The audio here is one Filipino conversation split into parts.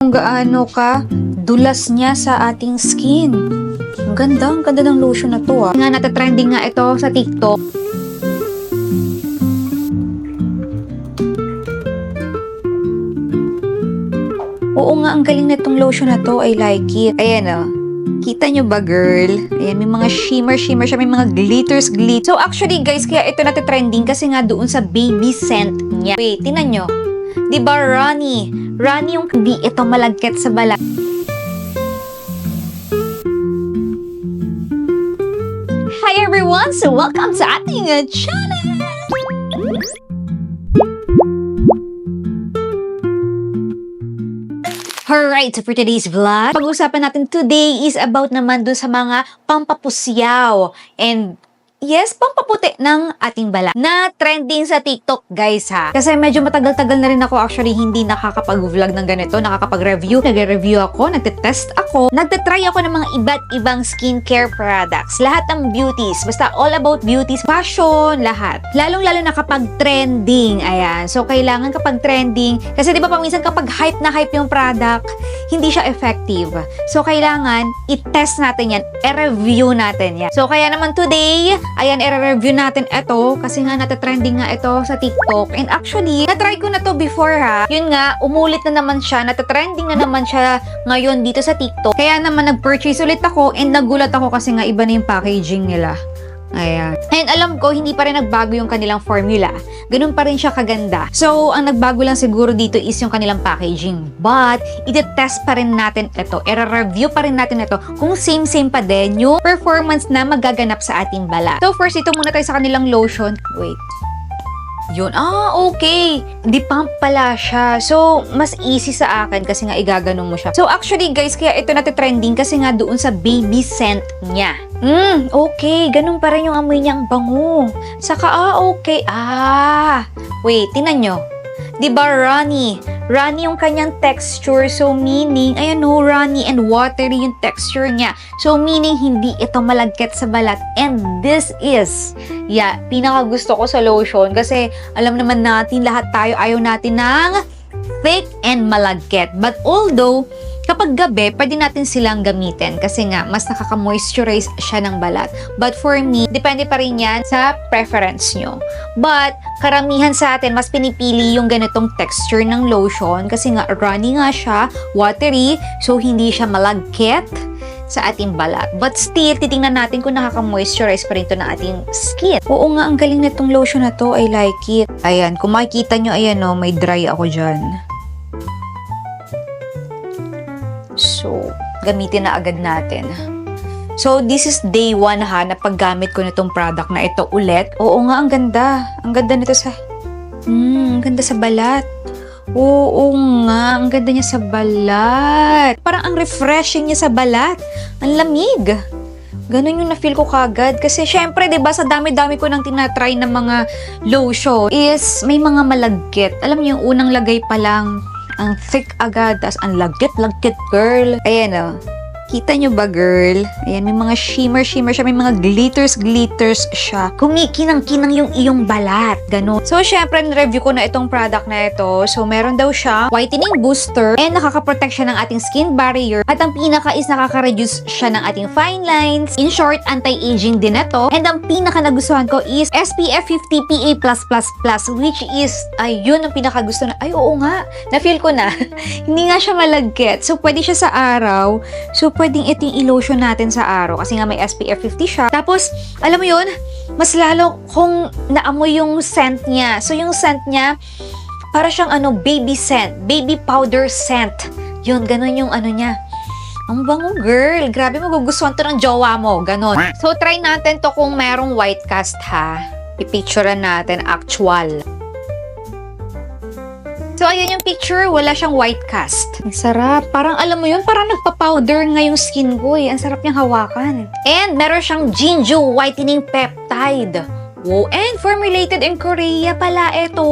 Kung gaano ka dulas niya sa ating skin. Ang ganda ng lotion na to Nga natatrending nga ito sa TikTok. Oo nga, ang galing na itong lotion na to. I like it. Ayan Kita nyo ba, girl? Ayan, may mga shimmer siya, may mga glitters. So, actually, guys, kaya ito natitrending kasi nga doon sa baby scent niya. Wait, tinan nyo. Diba, Ronnie? Ronnie yung hindi ito malagkit sa balat. Hi, everyone! So, welcome sa ating channel! Alright, so for today's vlog, pag-usapan natin today is about naman dun sa mga pampapusyaw and yes, pampaputi ng ating balat na trending sa TikTok, guys ha. Kasi medyo matagal-tagal na rin ako actually hindi nakakapag-vlog ng ganito, nakakapag-review. Nag-review ako, nagte-test ako, nagte-try ako ng mga iba't ibang skincare products. Lahat ng beauties, basta all about beauties, fashion, lahat. Lalong-lalo na kapag trending, ayan. So, kailangan kapag trending, kasi di ba paminsan kapag hype na hype yung product, hindi siya effective. So, kailangan i-test natin yan, i-review natin yan. So, kaya naman today, ayan, i-review natin ito kasi nga natatrending nga ito sa TikTok. And actually, na-try ko na to before ha. Yun nga, umulit na naman siya, natatrending na naman siya ngayon dito sa TikTok. Kaya naman nag-purchase ulit ako and nagulat ako kasi nga iba na yung packaging nila. Ayan. And alam ko, hindi pa rin nagbago yung kanilang formula. Ganun pa rin siya kaganda. So, ang nagbago lang siguro dito is yung kanilang packaging. But, iti-test pa rin natin ito. I-review pa rin natin ito kung same-same pa din yung performance na magaganap sa ating balat. So, first, ito muna tayo sa kanilang lotion. Wait. Yun. Okay. Di pump pala siya. So, mas easy sa akin kasi nga igaganon mo siya. So, actually, guys, kaya ito natitrending kasi nga doon sa baby scent niya. Okay. Ganun pa rin yung amoy niyang bango. Saka, okay. Wait, tinan nyo. Diba, Ronnie? Runny yung kanyang texture. So, meaning, ayan runny and watery yung texture niya. So, meaning, hindi ito malagkit sa balat. And this is, pinaka gusto ko sa lotion. Kasi, alam naman natin, lahat tayo ayaw natin ng thick and malagkit. But although, kapag gabi, pwede natin silang gamitin kasi nga, mas nakaka-moisturize siya ng balat. But for me, depende pa rin yan sa preference nyo. But, karamihan sa atin, mas pinipili yung ganitong texture ng lotion kasi nga, runny nga siya, watery, so hindi siya malagkit sa ating balat. But still, titingnan natin kung nakaka-moisturize pa rin ito ng ating skin. Oo nga, ang galing nitong lotion na to. I like it. Ayan, kung makikita nyo, ayan may dry ako dyan. So, gamitin na agad natin. So, this is day 1 ha, na paggamit ko nitong product na ito ulit. Oo nga, ang ganda. Ang ganda nito sa... ang ganda sa balat. Oo nga, ang ganda niya sa balat. Parang ang refreshing niya sa balat. Ang lamig. Ganun yung na-feel ko kagad. Kasi syempre, diba, sa dami-dami ko nang tinatry ng mga lotion is may mga malagkit. Alam niyo, yung unang lagay pa lang, ang thick agad, tas ang lagkit, girl. Ayan Kita nyo ba, girl? Ayan, may mga shimmer siya, may mga glitters siya. Kumikinang-kinang yung iyong balat. Ganon. So, syempre, review ko na itong product na ito. So, meron daw siya whitening booster and nakaka-protect siya ng ating skin barrier. At ang pinaka is nakaka-reduce siya ng ating fine lines. In short, anti-aging din ito. And ang pinaka nagustuhan ko is SPF 50 PA+++, which is, ayun ang pinaka gusto na. Ay, oo nga. Na-feel ko na. Hindi nga siya malagkit. So, pwede siya sa araw. So, pwedeng ito yung i-lotion natin sa araw kasi nga may SPF 50 siya. Tapos, alam mo yun, mas lalo kung naamoy yung scent niya. So, yung scent niya, para siyang baby scent, baby powder scent. Yun, ganun yung niya. Ang bango, girl. Grabe, magugustuhan to ng jowa mo. Ganun. So, try natin to kung merong white cast, ha. I-picturean natin actual. So, ayan yung picture. Wala siyang white cast. Ang sarap. Parang, alam mo yun, parang nagpa-powder nga yung skin ko eh. Ang sarap niyang hawakan. And, meron siyang Jinju Whitening Peptide. Wow, and formulated in Korea pala ito.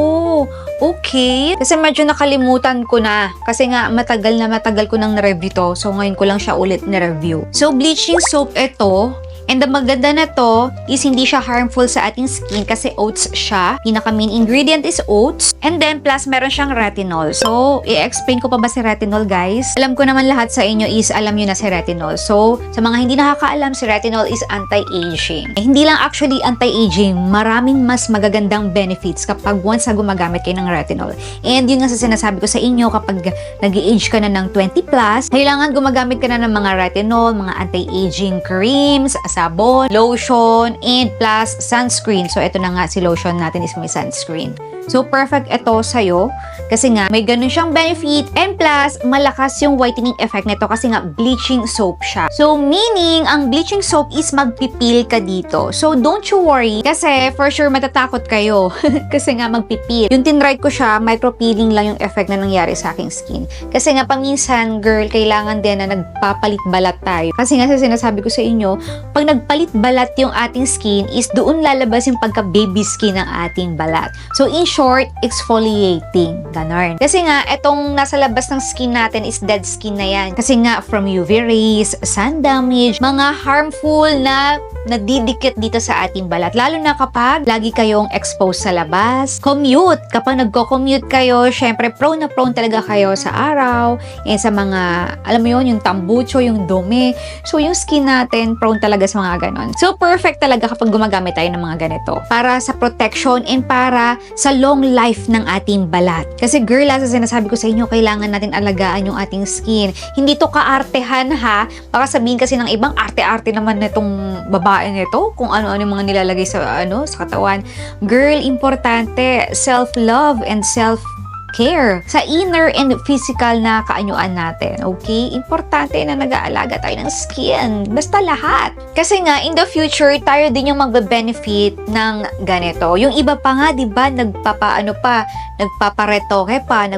Okay. Kasi medyo nakalimutan ko na. Kasi nga, matagal ko nang na-review to. So, ngayon ko lang siya ulit na-review. So, bleaching soap ito. And the maganda na to is hindi siya harmful sa ating skin kasi oats siya. Pinaka main ingredient is oats. And then plus meron siyang retinol. So, i-explain ko pa ba si retinol, guys? Alam ko naman lahat sa inyo is alam nyo na si retinol. So, sa mga hindi nakakaalam, si retinol is anti-aging. Hindi lang actually anti-aging, maraming mas magagandang benefits kapag once na gumagamit kayo ng retinol. And yun nga sa sinasabi ko sa inyo, kapag nag-age ka na ng 20 plus, kailangan gumagamit ka na ng mga retinol, mga anti-aging creams, sabon, lotion, and plus sunscreen. So, ito na nga si lotion natin is may sunscreen. So, perfect ito sa'yo kasi nga may ganun siyang benefit and plus malakas yung whitening effect nito kasi nga bleaching soap siya. So, meaning ang bleaching soap is magpipil ka dito. So, don't you worry kasi for sure matatakot kayo kasi nga magpipil. Yung tinry ko siya, micro-peeling lang yung effect na nangyari sa aking skin. Kasi nga paminsan, girl, kailangan din na nagpapalit balat tayo. Kasi nga sa sinasabi ko sa inyo, pag nagpalit balat yung ating skin is doon lalabas yung pagka-baby skin ng ating balat. So, in short, exfoliating. Ganon. Kasi nga, itong nasa labas ng skin natin is dead skin na yan. Kasi nga, from UV rays, sun damage, mga harmful na nadidikit dito sa ating balat. Lalo na kapag lagi kayong exposed sa labas. Commute. Kapag nagko-commute kayo, syempre prone na prone talaga kayo sa araw. And sa mga, alam mo yun, yung tambucho, yung dumi. So, yung skin natin, prone talaga sa mga ganon. So, perfect talaga kapag gumagamit tayo ng mga ganito. Para sa protection and para sa long life ng ating balat. Kasi girl, sa sinasabi ko sa inyo, kailangan natin alagaan yung ating skin. Hindi to kaartehan ha. Baka sabihin kasi ng ibang arte-arte naman nitong babae nito, kung ano-ano yung mga nilalagay sa sa katawan. Girl, importante, self-love and self-care sa inner and physical na kaanyuan natin. Okay? Importante na nag-aalaga tayo ng skin. Basta lahat. Kasi nga, in the future, tayo din yung magbe-benefit ng ganito. Yung iba pa nga, di ba, nagpaparetoke pa,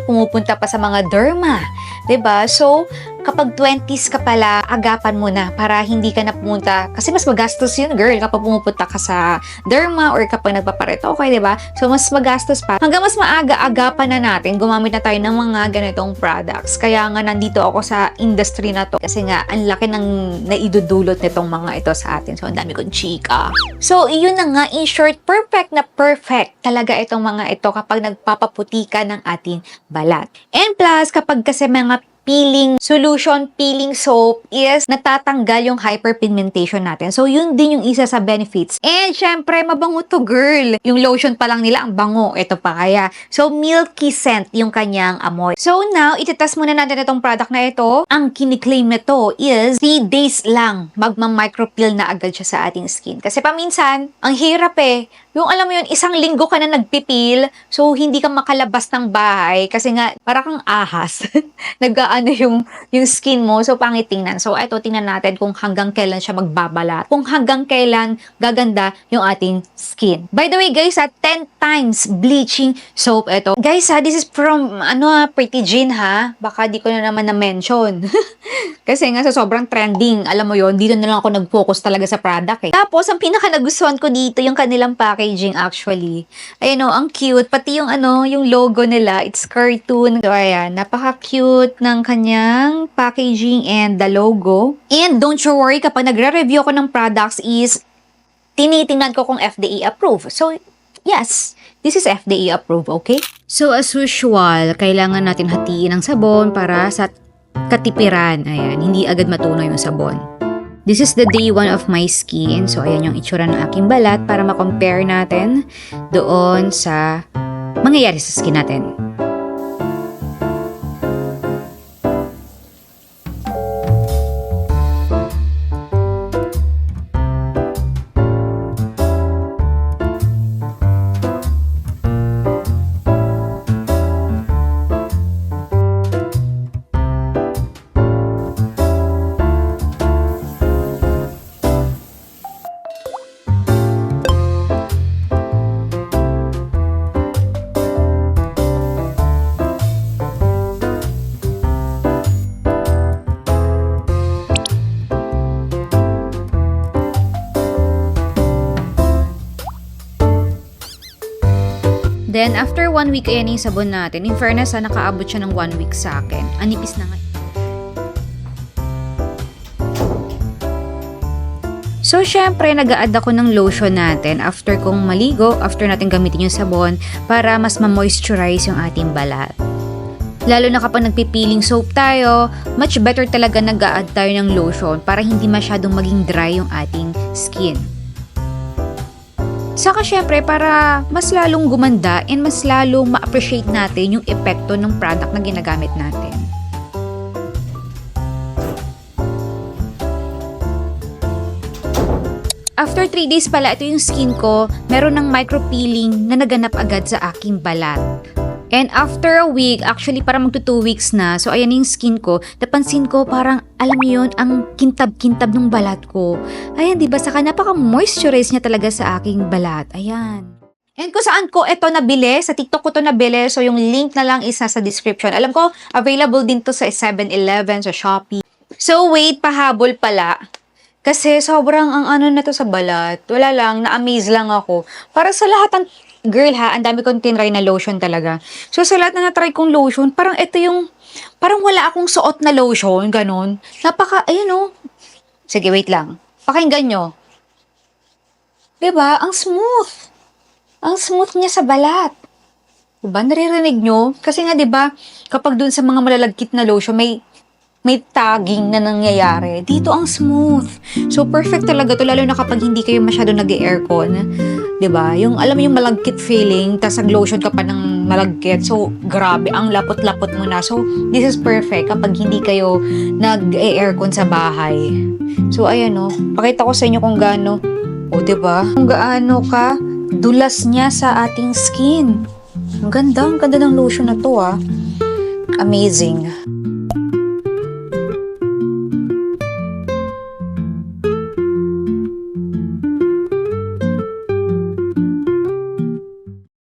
pumupunta pa sa mga derma. Diba? So, kapag 20s ka pala, agapan mo na para hindi ka na pumunta. Kasi mas magastos yun, girl, kapag pumupunta ka sa derma or kapag nagpaparetoke, diba? So, mas magastos pa. Hanggang mas maaga-agapan na natin, gumamit na tayo ng mga ganitong products. Kaya nga, nandito ako sa industry na to. Kasi nga, ang laki ng naidudulot nitong mga ito sa atin. So, ang dami kong chika. So, iyon na nga, in short, perfect na perfect talaga itong mga ito kapag nagpapaputi ka ng ating balat. And plus, kapag kasi mga peeling solution, peeling soap is natatanggal yung hyperpigmentation natin. So, yun din yung isa sa benefits. And, syempre, mabango to, girl. Yung lotion pa lang nila, ang bango. Ito pa kaya. So, milky scent yung kanyang amoy. So, now, ititas muna natin itong product na ito. Ang kiniklaim nito is 3 days lang magma-micropeel na agad siya sa ating skin. Kasi paminsan, ang hirap eh. Yung alam mo yun, isang linggo ka na nagpipil, so hindi ka makalabas ng bahay kasi nga, para kang ahas. Nag-ano yung skin mo, so pangit tingnan. So, ito, tingnan natin kung hanggang kailan siya magbabalat. Kung hanggang kailan gaganda yung ating skin. By the way, guys, 10 times bleaching soap ito. Guys, this is from, Pretty Jean, ha? Baka di ko na naman na-mention. Kasi nga, sa sobrang trending, alam mo yun, dito na lang ako nag-focus talaga sa product, eh. Tapos, ang pinaka-nagustuhan ko dito, yung kanilang packaging actually. Ayun o, ang cute. Pati yung yung logo nila, it's cartoon. So, ayan, napaka-cute ng kanyang packaging and the logo. And don't you worry, kapag nagre-review ako ng products is, tinitingnan ko kung FDA approved. So, yes, this is FDA approved, okay? So, as usual, kailangan natin hatiin ang sabon para sa katipiran. Ayan, hindi agad matunaw yung sabon. This is the day 1 of my skin. So, ayan yung itsura ng aking balat para ma-compare natin doon sa mangyayari sa skin natin. Then, after 1 week, ayan yung sabon natin. In fairness, nakaabot siya ng 1 week sa akin. Anipis na nga. So, syempre, nag-a-add ako ng lotion natin after kong maligo, after natin gamitin yung sabon, para mas ma-moisturize yung ating balat. Lalo na kapag nagpipiling soap tayo, much better talaga nag-a-add tayo ng lotion para hindi masyadong maging dry yung ating skin. Saka syempre, para mas lalong gumanda and mas lalong ma-appreciate natin yung epekto ng product na ginagamit natin. After 3 days pala, ito yung skin ko, meron ng micro-peeling na naganap agad sa aking balat. And after a week, actually parang magto 2 weeks na, so ayan yung skin ko, napansin ko parang, alam mo yun, ang kintab-kintab ng balat ko. Ayan, diba? Saka napaka-moisturize niya talaga sa aking balat. Ayan. And kung saan ko ito nabili, sa TikTok ko ito nabili, so yung link na lang is nasa description. Alam ko, available din to sa 7-Eleven, sa Shopee. So wait, pahabol pala. Kasi sobrang ang ano na to sa balat. Wala lang, na-amaze lang ako. Para sa lahat ng girl ha, ang dami kong tinry na lotion talaga. So sa lahat na na-try kong lotion, parang ito yung, parang wala akong suot na lotion, ganun. Ayun oh. Sige, wait lang. Pakinggan nyo. Diba? Ang smooth. Ang smooth niya sa balat. Diba? Naririnig nyo? Kasi nga diba, kapag dun sa mga malalagkit na lotion, may tagging na nangyayari. Dito ang smooth. So, perfect talaga to, lalo na kapag hindi kayo masyado nag-aircon. Diba? Yung, alam mo yung malagkit feeling, tas nag-lotion ka pa ng malagkit. So, grabe, ang lapot-lapot mo na. So, this is perfect kapag hindi kayo nag-aircon sa bahay. So, ayan o. Pakita ko sa inyo kung gaano. O, diba? Kung gaano ka, dulas niya sa ating skin. Ang ganda ng lotion na to ah. Amazing.